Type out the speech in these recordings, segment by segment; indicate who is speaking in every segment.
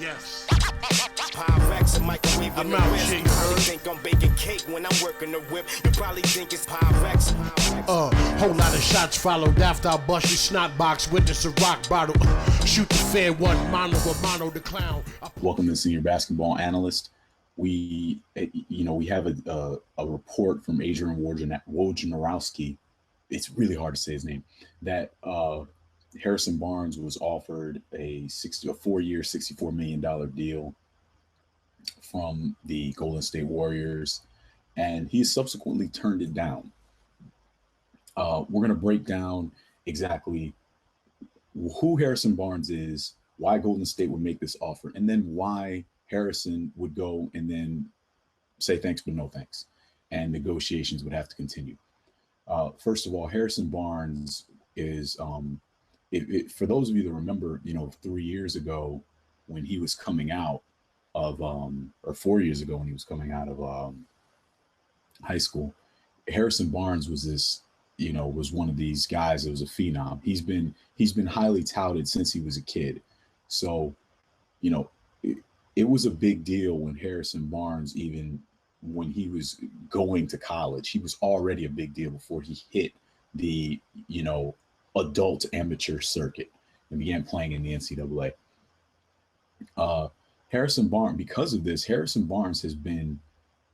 Speaker 1: Yes.
Speaker 2: Pyrex and microwave
Speaker 1: I'm
Speaker 2: in the
Speaker 1: out
Speaker 2: wrist.
Speaker 1: here,
Speaker 2: You
Speaker 1: you
Speaker 2: probably
Speaker 1: heard?
Speaker 2: think I'm baking cake when I'm working the whip. You probably think it's Pyrex.
Speaker 1: Whole lot of shots followed after I bust your snot box with this a rock bottle. Shoot the fair one, mono the clown.
Speaker 3: Welcome to Senior Basketball Analyst. We have a report from Adrian Wojnarowski. It's really hard to say his name. That Harrison Barnes was offered a 4-year, $64 million deal from the Golden State Warriors, and he subsequently turned it down. We're going to break down exactly who Harrison Barnes is, why Golden State would make this offer, and then why Harrison would go and then say thanks but no thanks, and negotiations would have to continue. First of all, Harrison Barnes is, for those of you that remember, 3 years ago when he was coming out of, or 4 years ago when he was coming out of high school, Harrison Barnes was was one of these guys that was a phenom. He's been highly touted since he was a kid. So, it was a big deal when Harrison Barnes, even when he was going to college, he was already a big deal before he hit the, adult amateur circuit and began playing in the NCAA. Harrison Barnes, because of this, Harrison Barnes has been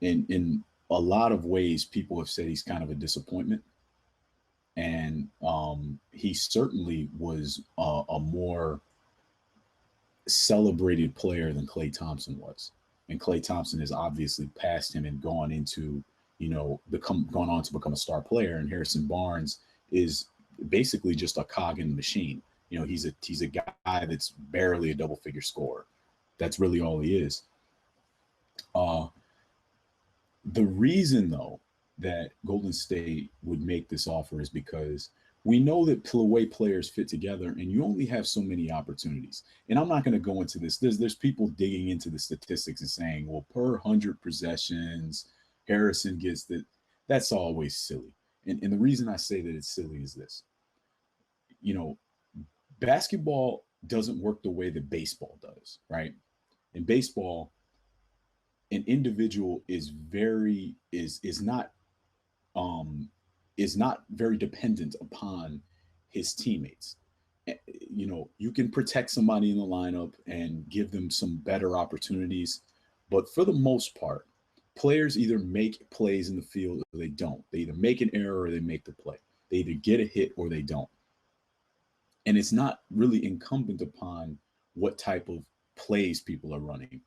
Speaker 3: in a lot of ways, people have said he's kind of a disappointment. And he certainly was a more celebrated player than Klay Thompson was. And Klay Thompson has obviously passed him and gone into, gone on to become a star player. And Harrison Barnes is basically just a cog in the machine. He's a guy that's barely a double figure scorer. That's really all he is. The reason, though, that Golden State would make this offer is because we know that the way players fit together, and you only have so many opportunities. And I'm not going to go into this. There's people digging into the statistics and saying, well, per 100 possessions, Harrison gets that. That's always silly. And the reason I say that it's silly is this. Basketball doesn't work the way that baseball does, right? In baseball, an individual is not very dependent upon his teammates. You can protect somebody in the lineup and give them some better opportunities, but for the most part, players either make plays in the field or they don't. They either make an error or they make the play. They either get a hit or they don't. And it's not really incumbent upon what type of plays people are running.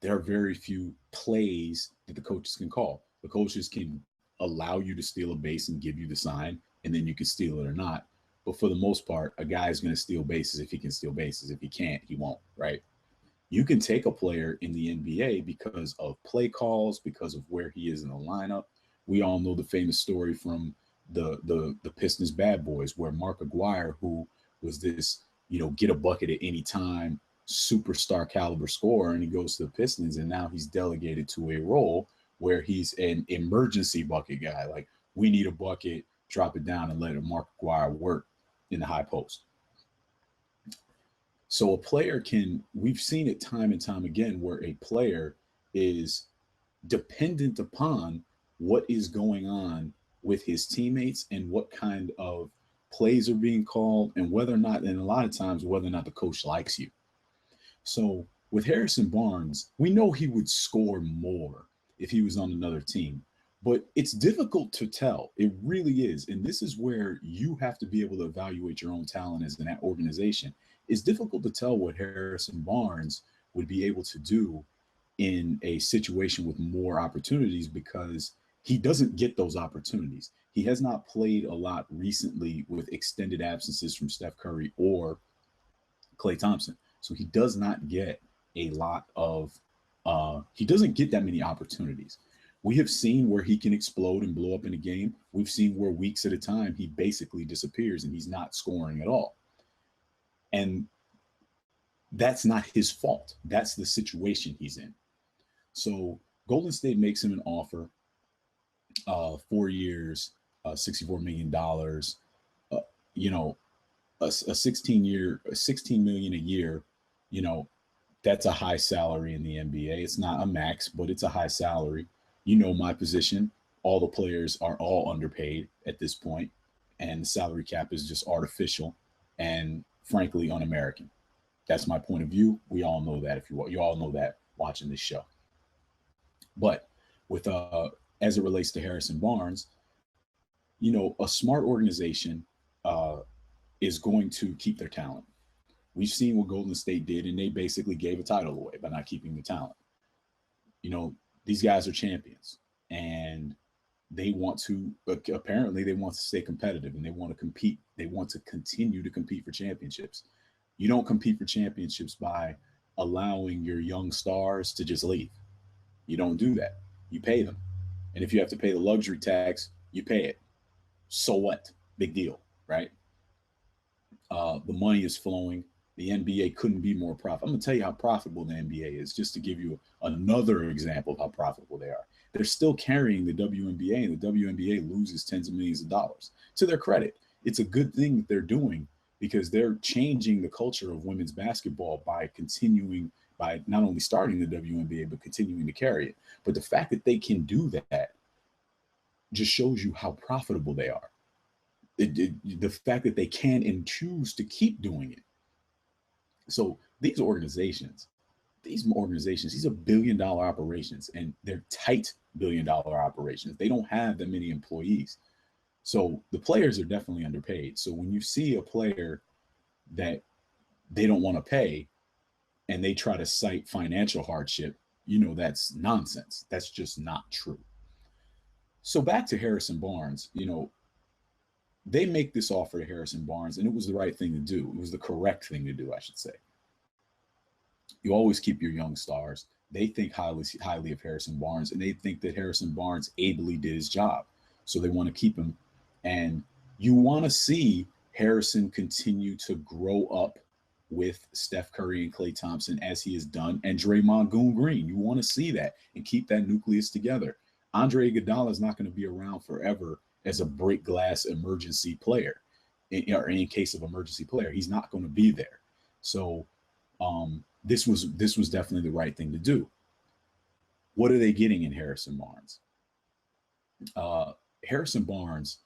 Speaker 3: There are very few plays that the coaches can call. The coaches can allow you to steal a base and give you the sign, and then you can steal it or not. But for the most part, a guy is going to steal bases if he can steal bases. If he can't, he won't, right? You can take a player in the NBA because of play calls, because of where he is in the lineup. We all know the famous story from the Pistons bad boys, where Mark Aguirre, who was this, get a bucket at any time, superstar caliber scorer, and he goes to the Pistons, and now he's delegated to a role where he's an emergency bucket guy. Like, we need a bucket, drop it down and let Mark Aguirre work in the high post. So a player we've seen it time and time again where a player is dependent upon what is going on with his teammates and what kind of plays are being called, and whether or not, and a lot of times, whether or not the coach likes you. So with Harrison Barnes, we know he would score more if he was on another team, but it's difficult to tell. It really is. And this is where you have to be able to evaluate your own talent as an organization. It's difficult to tell what Harrison Barnes would be able to do in a situation with more opportunities, because he doesn't get those opportunities. He has not played a lot recently with extended absences from Steph Curry or Klay Thompson. So he does not get a lot of, he doesn't get that many opportunities. We have seen where he can explode and blow up in a game. We've seen where weeks at a time he basically disappears and he's not scoring at all. And that's not his fault. That's the situation he's in. So Golden State makes him an offer, 4 years, $64 million, a 16 million a year, That's a high salary in the NBA. It's not a max, but it's a high salary. You know my position. All the players are all underpaid at this point, and the salary cap is just artificial and frankly un-American. That's my point of view. We all know that. If you all know that watching this show. But with as it relates to Harrison Barnes, a smart organization uh, is going to keep their talent. We've seen what Golden State did, and they basically gave a title away by not keeping the talent. These guys are champions, and they want to apparently they want to stay competitive, and they want to compete. They want to continue to compete for championships. You don't compete for championships by allowing your young stars to just leave. You don't do that. You pay them. And if you have to pay the luxury tax, you pay it. So what? Big deal, right? The money is flowing. The NBA couldn't be more profitable. I'm going to tell you how profitable the NBA is, just to give you another example of how profitable they are. They're still carrying the WNBA, and the WNBA loses tens of millions of dollars. To their credit, it's a good thing that they're doing, because they're changing the culture of women's basketball by not only starting the WNBA, but continuing to carry it. But the fact that they can do that just shows you how profitable they are. The fact that they can and choose to keep doing it. So these organizations, these are billion-dollar operations, and they're tight billion-dollar operations. They don't have that many employees. So the players are definitely underpaid. So when you see a player that they don't want to pay and they try to cite financial hardship, that's nonsense. That's just not true. So back to Harrison Barnes, they make this offer to Harrison Barnes, and it was the right thing to do. It was the correct thing to do, I should say. You always keep your young stars. They think highly of Harrison Barnes, and they think that Harrison Barnes ably did his job. So they want to keep him. And you want to see Harrison continue to grow up with Steph Curry and Klay Thompson, as he has done, and Draymond Green. You want to see that and keep that nucleus together. Andre Iguodala is not going to be around forever as a break glass emergency player, or in case of emergency player. He's not going to be there. So this was definitely the right thing to do. What are they getting in Harrison Barnes? Harrison Barnes,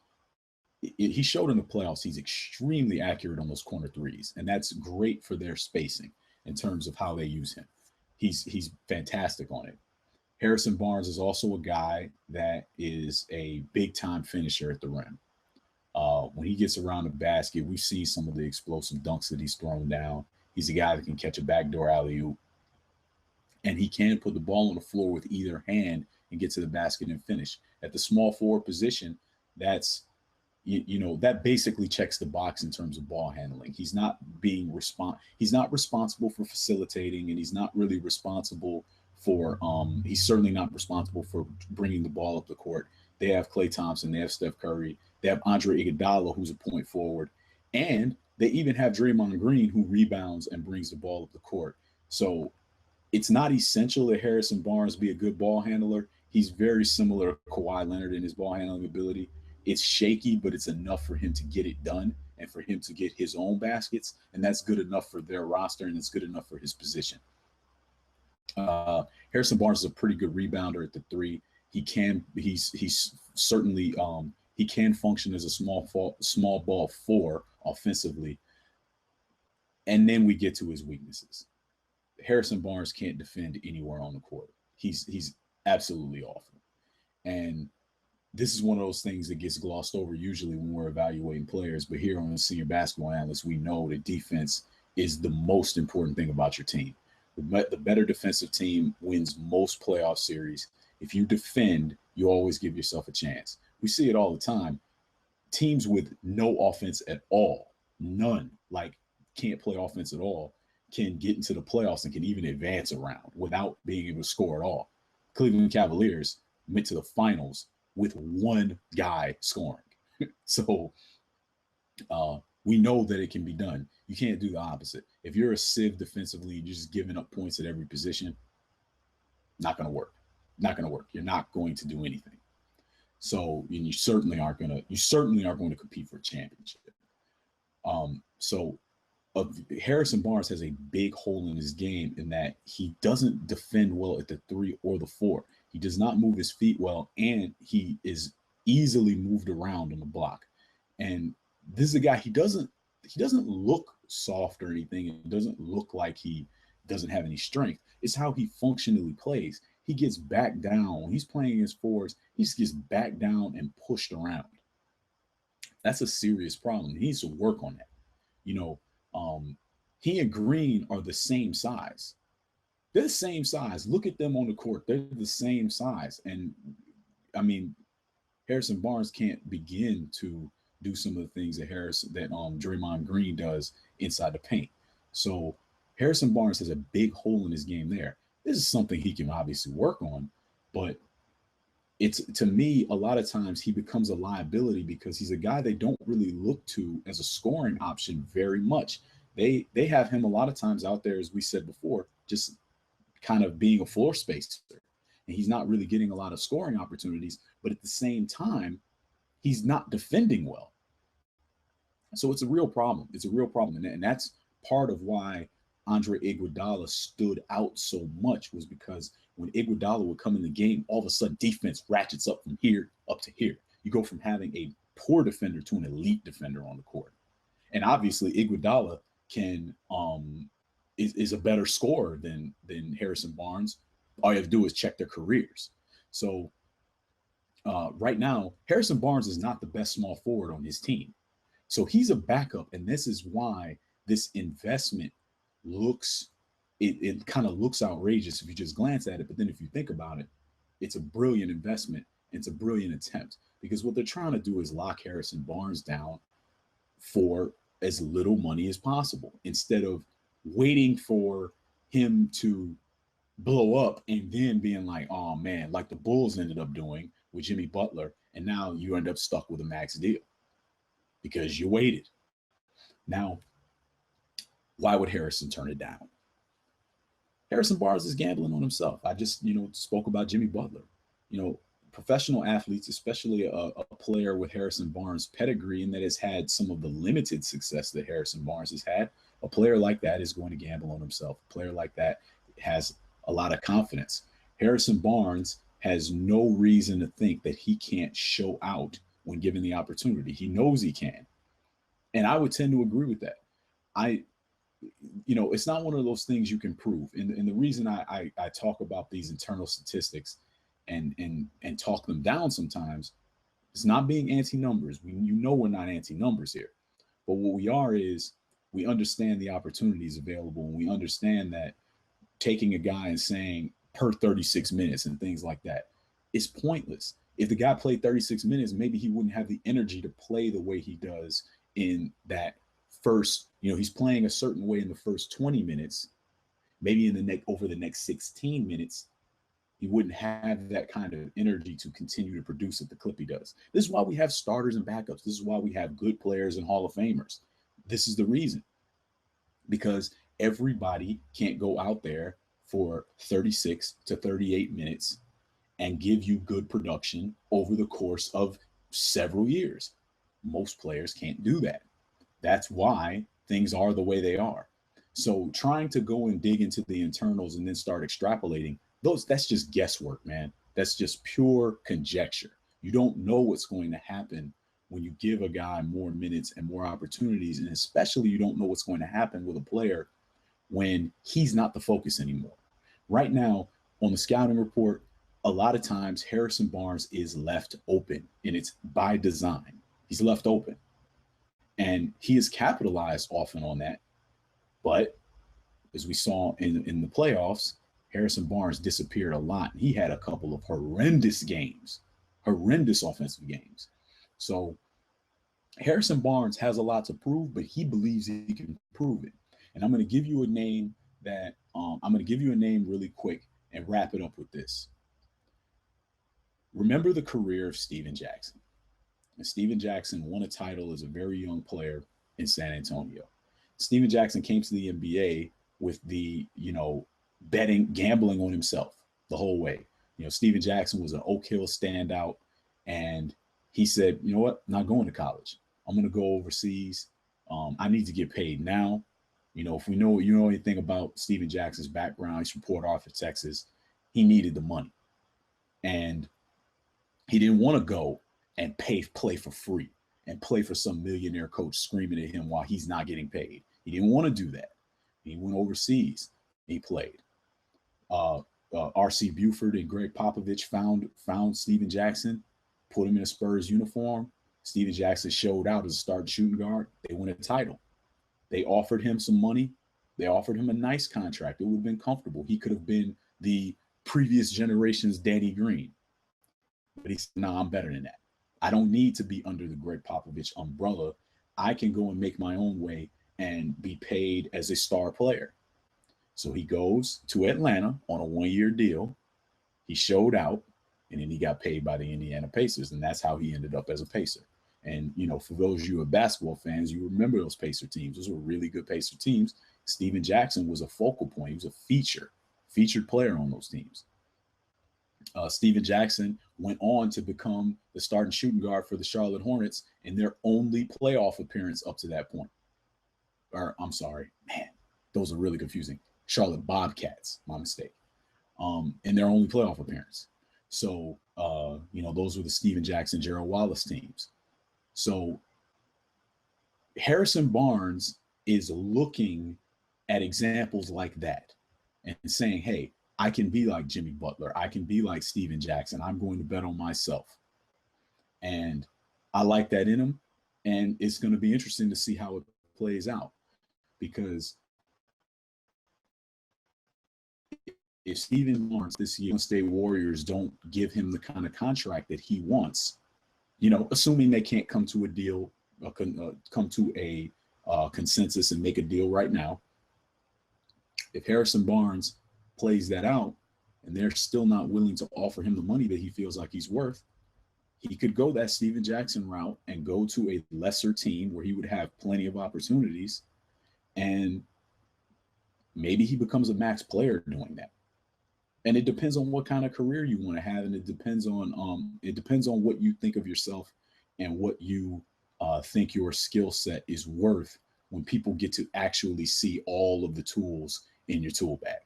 Speaker 3: he showed in the playoffs he's extremely accurate on those corner threes, and that's great for their spacing in terms of how they use him. He's fantastic on it. Harrison Barnes is also a guy that is a big-time finisher at the rim. When he gets around the basket, we've seen some of the explosive dunks that he's thrown down. He's a guy that can catch a backdoor alley-oop, and he can put the ball on the floor with either hand and get to the basket and finish. At the small forward position, that's that basically checks the box in terms of ball handling. He's not responsible for facilitating, and he's not really responsible for he's certainly not responsible for bringing the ball up the court. They have Klay Thompson, they have Steph Curry, they have Andre Iguodala, who's a point forward, and they even have Draymond Green, who rebounds and brings the ball up the court. So it's not essential that Harrison Barnes be a good ball handler. He's very similar to Kawhi Leonard in his ball handling ability. It's shaky, but it's enough for him to get it done and for him to get his own baskets, and that's good enough for their roster, and it's good enough for his position. Harrison Barnes is a pretty good rebounder at the three. He's certainly he can function as a small ball four offensively. And then we get to his weaknesses. Harrison Barnes can't defend anywhere on the court. He's absolutely awful. And this is one of those things that gets glossed over usually when we're evaluating players. But here on the Senior Basketball Analyst, we know that defense is the most important thing about your team. The better defensive team wins most playoff series. If you defend, you always give yourself a chance. We see it all the time. Teams with no offense at all, none, like can't play offense at all, can get into the playoffs and can even advance around without being able to score at all. Cleveland Cavaliers went to the finals with one guy scoring. So we know that it can be done. You can't do the opposite. If you're a sieve defensively, you're just giving up points at every position, not going to work. Not going to work. You're not going to do anything. So you certainly aren't going to compete for a championship. So Harrison Barnes has a big hole in his game in that he doesn't defend well at the 3 or the 4. He does not move his feet well, and he is easily moved around on the block. And this is a guy, he doesn't look soft or anything. It doesn't look like he doesn't have any strength. It's how he functionally plays. He gets back down. When he's playing his fours, he just gets back down and pushed around. That's a serious problem. He needs to work on that. He and Green are the same size. They're the same size. Look at them on the court. They're the same size. And I mean, Harrison Barnes can't begin to do some of the things that Draymond Green does inside the paint. So Harrison Barnes has a big hole in his game there. This is something he can obviously work on, but it's, to me, a lot of times he becomes a liability because he's a guy they don't really look to as a scoring option very much. They have him a lot of times out there, as we said before, just kind of being a floor spacer. And he's not really getting a lot of scoring opportunities, but at the same time, he's not defending well. So it's a real problem. It's a real problem. And that's part of why Andre Iguodala stood out so much, was because when Iguodala would come in the game, all of a sudden defense ratchets up from here up to here. You go from having a poor defender to an elite defender on the court. And obviously Iguodala is a better scorer than Harrison Barnes. All you have to do is check their careers. So right now, Harrison Barnes is not the best small forward on his team. So he's a backup, and this is why this investment it kind of looks outrageous if you just glance at it. But then if you think about it, it's a brilliant investment. It's a brilliant attempt, because what they're trying to do is lock Harrison Barnes down for as little money as possible, instead of waiting for him to blow up and then being like, oh man, like the Bulls ended up doing with Jimmy Butler. And now you end up stuck with a max deal because you waited. Now, why would Harrison turn it down? Harrison Barnes is gambling on himself. I just, spoke about Jimmy Butler. Professional athletes, especially a player with Harrison Barnes' pedigree, and that has had some of the limited success that Harrison Barnes has had, a player like that is going to gamble on himself. A player like that has a lot of confidence. Harrison Barnes has no reason to think that he can't show out when given the opportunity. He knows he can. And I would tend to agree with that. It's not one of those things you can prove. And the reason I talk about these internal statistics and talk them down sometimes is not being anti-numbers. We're not anti-numbers here. But what we are is we understand the opportunities available, and we understand that taking a guy and saying per 36 minutes and things like that is pointless. If the guy played 36 minutes, maybe he wouldn't have the energy to play the way he does in that first, he's playing a certain way in the first 20 minutes, maybe over the next 16 minutes, he wouldn't have that kind of energy to continue to produce at the clip he does. This is why we have starters and backups. This is why we have good players and Hall of Famers. This is the reason, because everybody can't go out there for 36 to 38 minutes and give you good production over the course of several years. Most players can't do that. That's why things are the way they are. So trying to go and dig into the internals and then start extrapolating, that's just guesswork, man. That's just pure conjecture. You don't know what's going to happen when you give a guy more minutes and more opportunities. And especially you don't know what's going to happen with a player when he's not the focus anymore. Right now on the scouting report, a lot of times Harrison Barnes is left open, and it's by design. He's left open, and he has capitalized often on that. But as we saw in the playoffs, Harrison Barnes disappeared a lot. He had a couple of horrendous offensive games. So Harrison Barnes has a lot to prove, but he believes he can prove it. And I'm going to give you a name really quick and wrap it up with this. Remember the career of Steven Jackson. And Steven Jackson won a title as a very young player in San Antonio. Steven Jackson came to the NBA with the, gambling on himself the whole way. Steven Jackson was an Oak Hill standout, and he said, you know what, I'm not going to college. I'm going to go overseas. I need to get paid now. If you know anything about Steven Jackson's background, he's from Port Arthur, Texas. He needed the money, and he didn't want to go and play for free and play for some millionaire coach screaming at him while he's not getting paid. He didn't want to do that. He went overseas. He played. R.C. Buford and Greg Popovich found Steven Jackson, put him in a Spurs uniform. Steven Jackson showed out as a starting shooting guard. They won a title. They offered him some money. They offered him a nice contract. It would have been comfortable. He could have been the previous generation's Danny Green. But he said, no, I'm better than that. I don't need to be under the Greg Popovich umbrella. I can go and make my own way and be paid as a star player. So he goes to Atlanta on a one-year deal. He showed out, and then he got paid by the Indiana Pacers, and that's how he ended up as a Pacer. And, for those of you who are basketball fans, you remember those Pacer teams. Those were really good Pacer teams. Steven Jackson was a focal point. He was a featured player on those teams. Steven Jackson went on to become the starting shooting guard for the Charlotte Hornets in their only playoff appearance up to that point. Or, I'm sorry, man, those are really confusing. Charlotte Bobcats, my mistake, in their only playoff appearance. So, those were the Steven Jackson, Gerald Wallace teams. So Harrison Barnes is looking at examples like that and saying, hey, I can be like Jimmy Butler. I can be like Steven Jackson. I'm going to bet on myself. And I like that in him. And it's going to be interesting to see how it plays out, because if Steven Barnes this year, State Warriors don't give him the kind of contract that he wants, assuming they can't come to a deal, come to a consensus and make a deal right now. If Harrison Barnes plays that out and they're still not willing to offer him the money that he feels like he's worth, he could go that Steven Jackson route and go to a lesser team where he would have plenty of opportunities, and maybe he becomes a max player doing that. And it depends on what kind of career you want to have, and it depends on what you think of yourself and what you think your skill set is worth when people get to actually see all of the tools in your tool bag.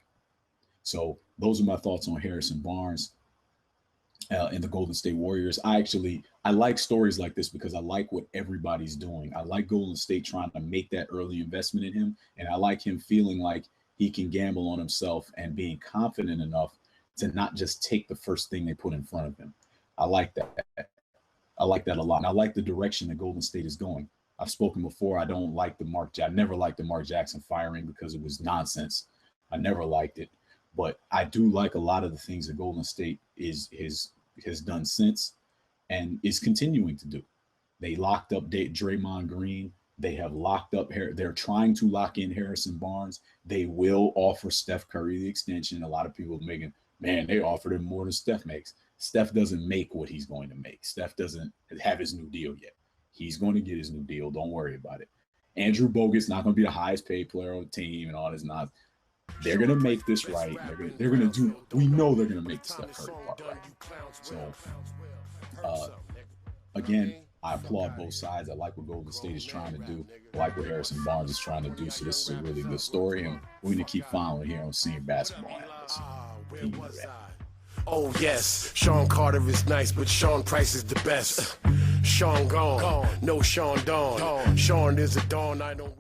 Speaker 3: So those are my thoughts on Harrison Barnes and the Golden State Warriors. I like stories like this because I like what everybody's doing. I like Golden State trying to make that early investment in him, and I like him feeling like he can gamble on himself and being confident enough to not just take the first thing they put in front of him. I like that. I like that a lot. And I like the direction that Golden State is going. I've spoken before. I never liked the Mark Jackson firing because it was nonsense. I never liked it. But I do like a lot of the things that Golden State has done since and is continuing to do. They locked up Draymond Green. They have locked up. They're trying to lock in Harrison Barnes. They will offer Steph Curry the extension. A lot of people are making, man, they offered him more than Steph makes. Steph doesn't make what he's going to make. Steph doesn't have his new deal yet. He's going to get his new deal. Don't worry about it. Andrew Bogut's not going to be the highest paid player on the team and all this nonsense. They're going to make this right. They're going to do, we know they're going to make the Steph Curry part right. So, again, I applaud both sides. I like what Golden State is trying to do. I like what Harrison Barnes is trying to do. So this is a really good story, and we're going to keep following here on Senior Basketball Analyst.
Speaker 2: Oh yes, Sean Carter is nice, but Sean Price is the best. Sean gone, no Sean Dawn. Sean is a dawn I don't